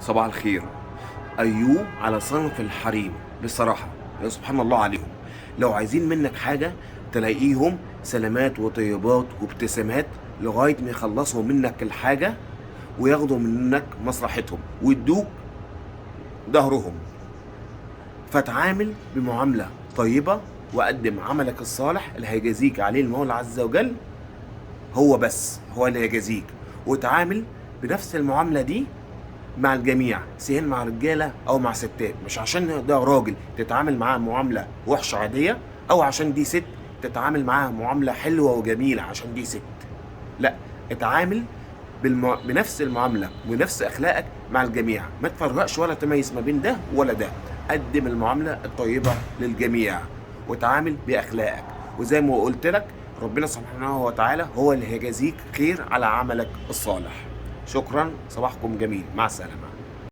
صباح الخير. أيوب على صنف الحريم بصراحة، يا سبحان الله عليهم. لو عايزين منك حاجة تلاقيهم سلامات وطيبات وابتسامات لغاية ما يخلصوا منك الحاجة وياخدوا منك مصلحتهم ويدوك ظهرهم. فتعامل بمعاملة طيبة وقدم عملك الصالح اللي هيجازيك عليه المولى عز وجل، هو بس هو اللي هيجازيك. وتعامل بنفس المعاملة دي مع الجميع، سواء مع رجاله او مع ستات. مش عشان ده راجل تتعامل معاه معامله وحشه عاديه، او عشان دي ست تتعامل معاها معامله حلوه وجميله عشان دي ست. لا، اتعامل بنفس المعامله ونفس اخلاقك مع الجميع. ما تفرقش ولا تميز ما بين ده ولا ده. قدم المعامله الطيبه للجميع وتعامل باخلاقك. وزي ما قلت لك، ربنا سبحانه وتعالى هو اللي هيجازيك خير على عملك الصالح. شكرا، صباحكم جميل، مع السلامة.